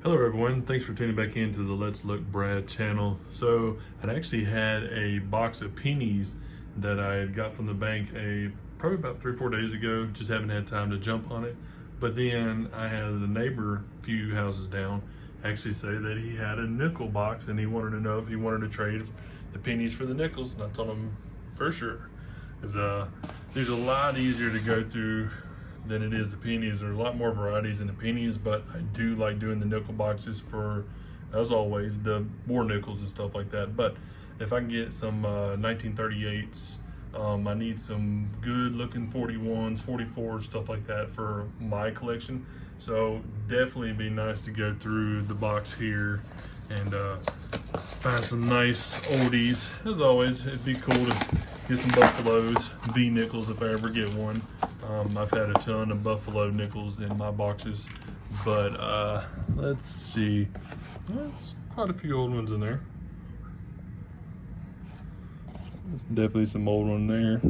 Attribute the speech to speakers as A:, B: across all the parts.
A: Hello everyone, thanks for tuning back into the Let's Look Brad channel. So I'd actually had a box of pennies that I had got from the bank probably about 3 or 4 days ago. Just haven't had time to jump on it. But then I had a neighbor a few houses down actually say that he had a nickel box and he wanted to know if he wanted to trade the pennies for the nickels, and I told him for sure. There's a lot easier to go through than it is the pennies. There's a lot more varieties in the pennies, but I do like doing the nickel boxes for, as always, the more nickels and stuff like that. But if I can get some 1938s, I need some good looking 41s, 44s, stuff like that for my collection. So definitely be nice to go through the box here and find some nice oldies. As always, it'd be cool to get some Buffaloes, V nickels if I ever get one. I've had a ton of Buffalo nickels in my boxes, but let's see. There's quite a few old ones in there. There's definitely some old ones there.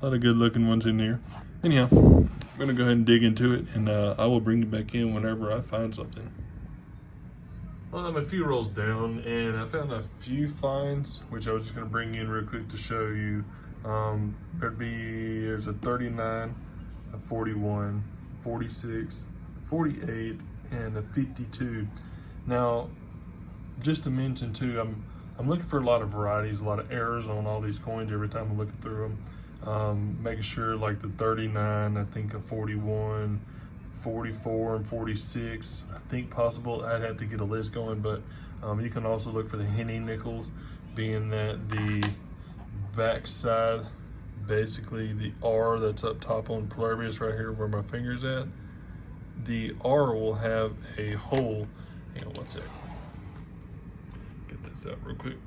A: A lot of good looking ones in here. Anyhow, I'm gonna go ahead and dig into it, and I will bring you back in whenever I find something. Well, I'm a few rolls down and I found a few finds, which I was just gonna bring in real quick to show you. There's a 39, a 41, 46, 48, and a 52. Now, just to mention too, I'm looking for a lot of varieties, a lot of errors on all these coins every time I'm looking through them. Making sure like the 39, I think a 41, 44 and 46, I think possible. I'd have to get a list going, but you can also look for the Henning nickels, being that the backside, basically the R that's up top on Pluribus right here where my finger's at, the R will have a hole. Hang on one sec. Get this out real quick.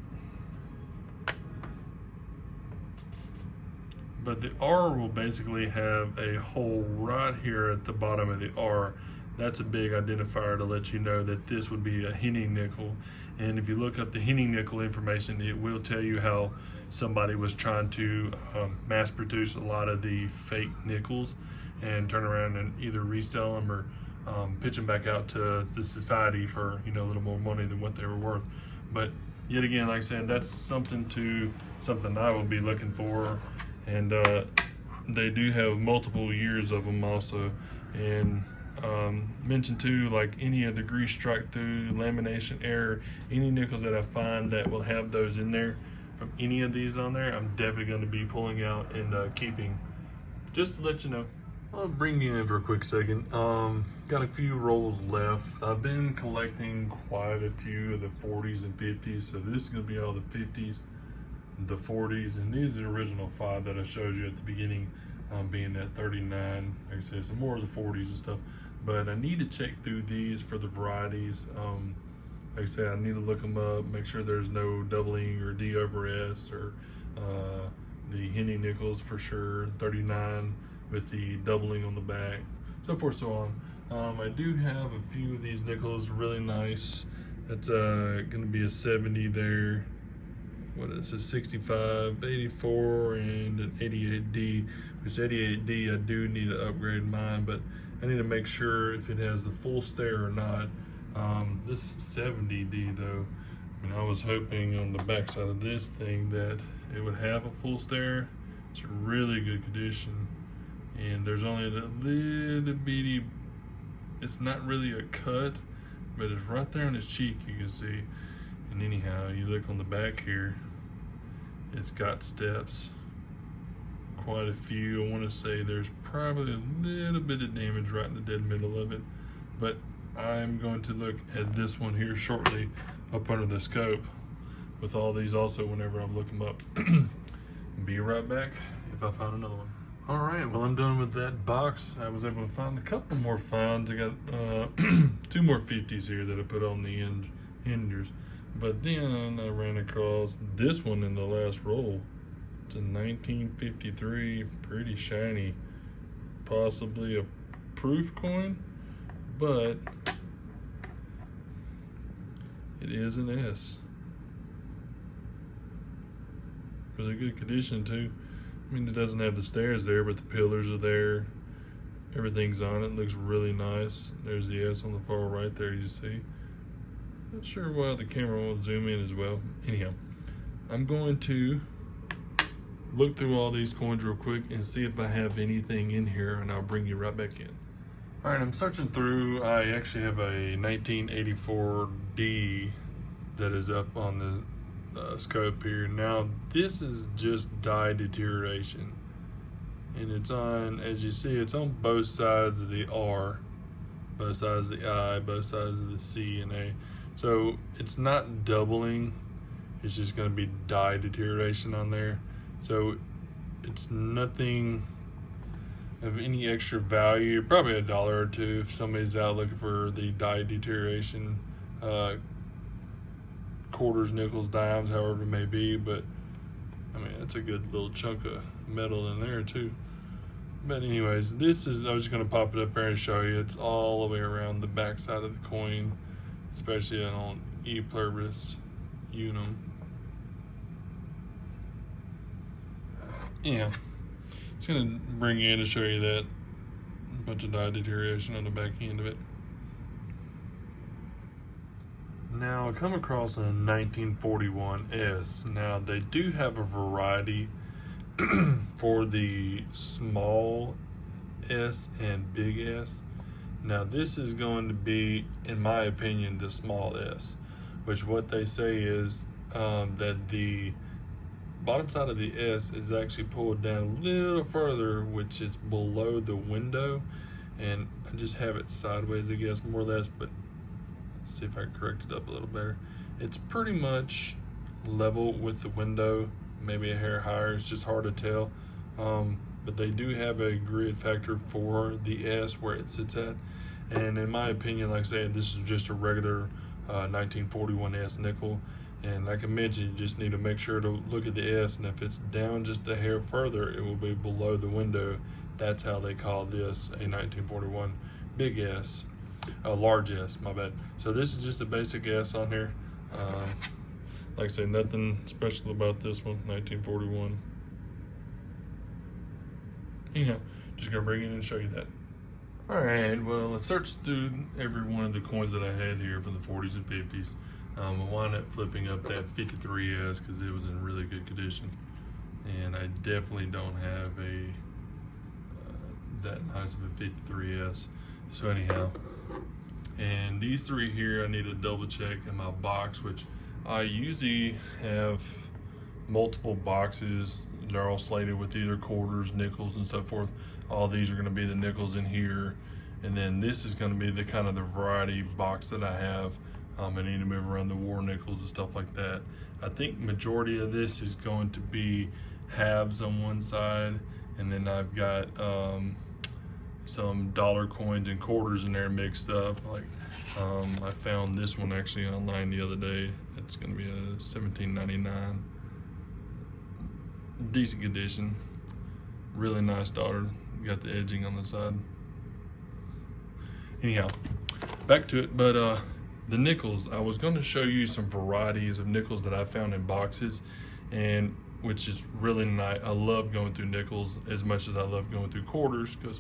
A: But the R will basically have a hole right here at the bottom of the R. That's a big identifier to let you know that this would be a Henning nickel. And if you look up the Henning nickel information, it will tell you how somebody was trying to mass produce a lot of the fake nickels and turn around and either resell them or pitch them back out to the society for a little more money than what they were worth. But yet again, like I said, that's something I will be looking for. And they do have multiple years of them also. And mention too, like any of the grease strike through, lamination error, any nickels that I find that will have those in there from any of these on there, I'm definitely going to be pulling out and keeping, just to let you know. I'll bring you in for a quick second. Got a few rolls left. I've been collecting quite a few of the 40s and 50s, so this is going to be all the 50s, the 40s, and these are the original 5 that I showed you at the beginning, being that 39. Like I said, some more of the 40s and stuff, but I need to check through these for the varieties. Like I said, I need to look them up, make sure there's no doubling or D over S, or the Henning nickels for sure, 39 with the doubling on the back, so forth, so on. I do have a few of these nickels, really nice. That's gonna be a 70 there. What is this, 65, 84, and an 88D. Which 88D, I do need to upgrade mine, but I need to make sure if it has the full stair or not. This 70D though, I was hoping on the backside of this thing that it would have a full stair. It's a really good condition, and there's only a little bitty, it's not really a cut, but it's right there on his cheek, you can see. And anyhow, you look on the back here, it's got steps, quite a few. I want to say there's probably a little bit of damage right in the dead middle of it, but I'm going to look at this one here shortly up under the scope with all these also whenever I look them up. Be right back if I find another one. All right, well, I'm done with that box. I was able to find a couple more finds. I got 2 more 50s here that I put on the enders. But then I ran across this one in the last roll. It's a 1953, pretty shiny, possibly a proof coin, but it is an S. Really good condition too. I mean, it doesn't have the stairs there, but the pillars are there. Everything's on it. Looks really nice. There's the S on the far right there, you see. Not sure why the camera won't zoom in as well. Anyhow, I'm going to look through all these coins real quick and see if I have anything in here, and I'll bring you right back in. All right, I'm searching through. I actually have a 1984D that is up on the scope here. Now, this is just die deterioration. And it's on, as you see, it's on both sides of the R, both sides of the I, both sides of the C and A. So it's not doubling, it's just going to be die deterioration on there. So it's nothing of any extra value, probably $1 or $2 if somebody's out looking for the die deterioration, quarters, nickels, dimes, however it may be. But I mean, that's a good little chunk of metal in there too. But anyways, this is, I was just going to pop it up here and show you. It's all the way around the back side of the coin, especially on E pluribus unum. Yeah, it's going to bring you in to show you that. A bunch of die deterioration on the back end of it. Now I come across a 1941S. Now they do have a variety for the small S and big S. Now this is going to be, in my opinion, the small S, which what they say is that the bottom side of the S is actually pulled down a little further, which is below the window, and I just have it sideways, I guess, more or less, but let's see if I can correct it up a little better. It's pretty much level with the window, maybe a hair higher, it's just hard to tell. But they do have a grid factor for the S where it sits at. And in my opinion, like I said, this is just a regular 1941S nickel. And like I mentioned, you just need to make sure to look at the S, and if it's down just a hair further, it will be below the window. That's how they call this a 1941 big S, a large S, my bad. So this is just a basic S on here. Like I said, nothing special about this one, 1941. Anyhow, just gonna bring it in and show you that. All right, well, I searched through every one of the coins that I had here from the 40s and 50s. I wound up flipping up that 53S because it was in really good condition. And I definitely don't have a that nice of a 53S. So anyhow, and these three here I need to double check in my box, which I usually have multiple boxes. They're all slated with either quarters, nickels, and so forth. All these are going to be the nickels in here, and then this is going to be the kind of the variety box that I have. I need to move around the war nickels and stuff like that. I think majority of this is going to be halves on one side, and then I've got some dollar coins and quarters in there mixed up. Like I found this one actually online the other day. It's going to be a 1799. Decent condition, really nice dollar. Got the edging on the side. Anyhow, back to it. But the nickels, I was going to show you some varieties of nickels that I found in boxes, and which is really nice. I love going through nickels as much as I love going through quarters, because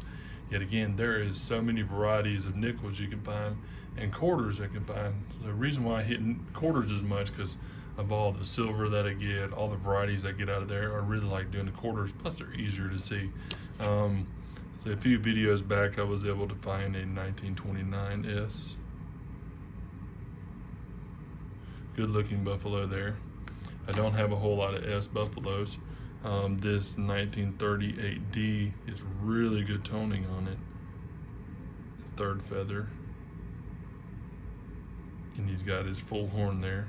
A: yet again, there is so many varieties of nickels you can find and quarters I can find. The reason why I hit quarters as much, because of all the silver that I get, all the varieties I get out of there. I really like doing the quarters, plus they're easier to see. So a few videos back, I was able to find a 1929S. Good looking buffalo there. I don't have a whole lot of S buffaloes. This 1938D is really good toning on it. Third feather. And he's got his full horn there.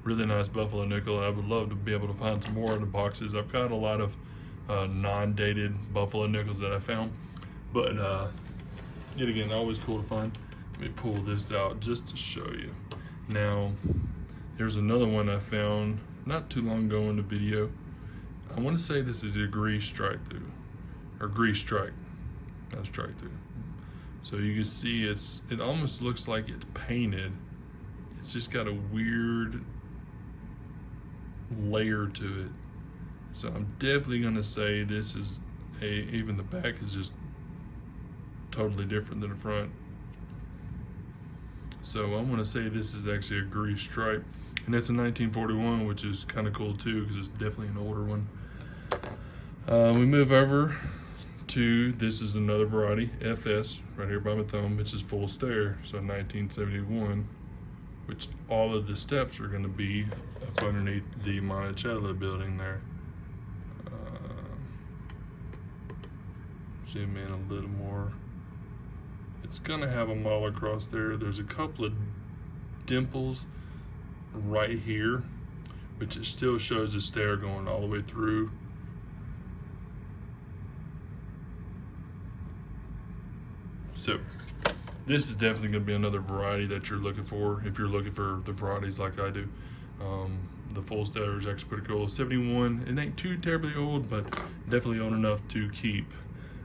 A: Really nice buffalo nickel. I would love to be able to find some more in the boxes. I've got a lot of non-dated buffalo nickels that I found, but yet again, always cool to find. Let me pull this out just to show you. Now, there's another one I found not too long ago in the video. I want to say this is a grease strike through, or grease strike, not strike through. So you can see it almost looks like it's painted. It's just got a weird layer to it. So I'm definitely gonna say this is even the back is just totally different than the front. So I'm gonna say this is actually a grease stripe, and that's a 1941, which is kind of cool too, because it's definitely an older one. We move over to, this is another variety, FS, right here by my thumb, which is full stair, so 1971, which all of the steps are gonna be up underneath the Monticello building there. Zoom in a little more. It's gonna have a mall across there. There's a couple of dimples right here, which it still shows the stair going all the way through. So this is definitely gonna be another variety that you're looking for if you're looking for the varieties like I do. The full stair is actually pretty cool. 71, it ain't too terribly old, but definitely old enough to keep.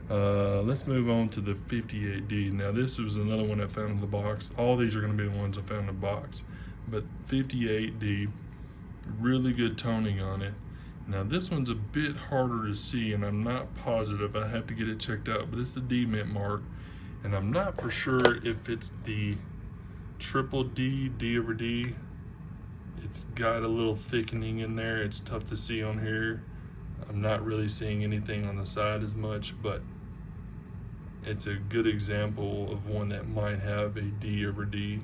A: Let's move on to the 58D. Now this was another one I found in the box. All these are going to be the ones I found in the box, but 58D, really good toning on it. Now this one's a bit harder to see, and I'm not positive. I have to get it checked out, but it's the D mint mark, and I'm not for sure if it's the triple D, D over D. It's got a little thickening in there. It's tough to see on here. I'm not really seeing anything on the side as much, but it's a good example of one that might have a D over D,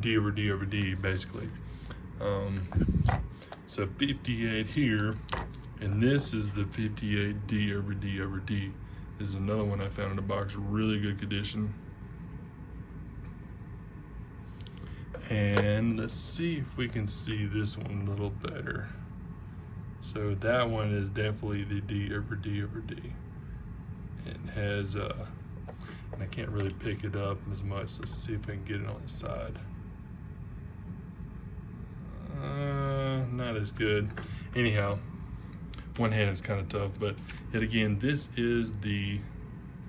A: D over D over D, basically. So 58 here, and this is the 58 D over D over D. This is another one I found in the box, really good condition. And let's see if we can see this one a little better. So that one is definitely the D over D over D. It has, and I can't really pick it up as much. Let's see if I can get it on the side. Not as good. Anyhow, one hand is kind of tough, but yet again, this is the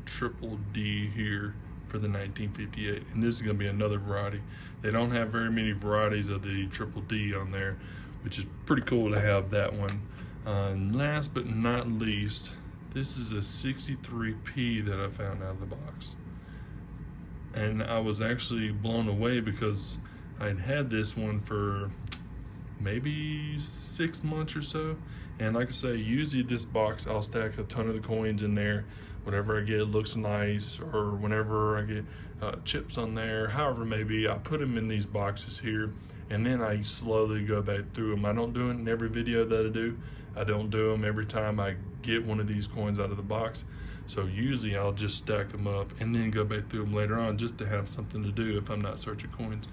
A: triple D here for the 1958, and this is going to be another variety. They don't have very many varieties of the triple D on there, which is pretty cool to have that one. And last but not least, this is a 63P that I found out of the box, and I was actually blown away because I'd had this one for maybe 6 months or so, and like I say, usually this box I'll stack a ton of the coins in there. Whatever I get looks nice, or whenever I get chips on there, however it may be, I put them in these boxes here, and then I slowly go back through them. I don't do it in every video that I do. I don't do them every time I get one of these coins out of the box. So usually I'll just stack them up and then go back through them later on, just to have something to do if I'm not searching coins.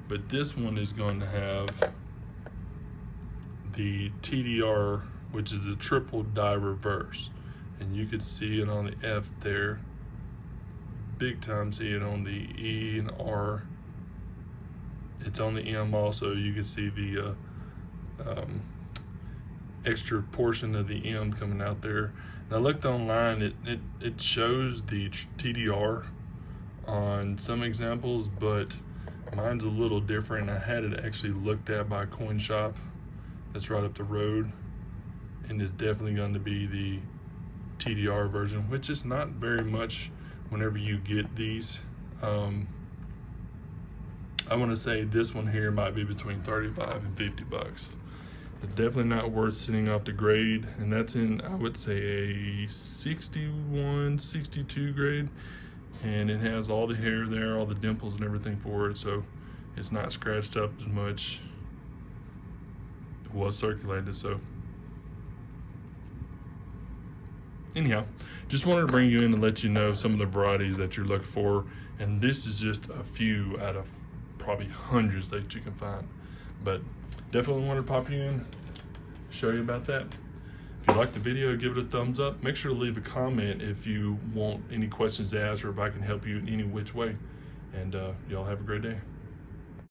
A: But this one is going to have the TDR, which is a triple die reverse. And you could see it on the F there. Big time see it on the E and R. It's on the M also. You can see the extra portion of the M coming out there. And I looked online, it shows the TDR on some examples, but mine's a little different. I had it actually looked at by a coin shop that's right up the road, and it's definitely going to be the TDR version, which is not very much whenever you get these. I want to say this one here might be between 35 and 50 bucks. It's definitely not worth sending off the grade, and that's in, I would say, a 61, 62 grade, and it has all the hair there, all the dimples and everything for it, so it's not scratched up as much. It was circulated, so anyhow, just wanted to bring you in and let you know some of the varieties that you're looking for, and this is just a few out of probably hundreds that you can find. But definitely wanted to pop you in, show you about that. If you like the video, give it a thumbs up. Make sure to leave a comment if you want any questions to ask, or if I can help you in any which way. And y'all have a great day.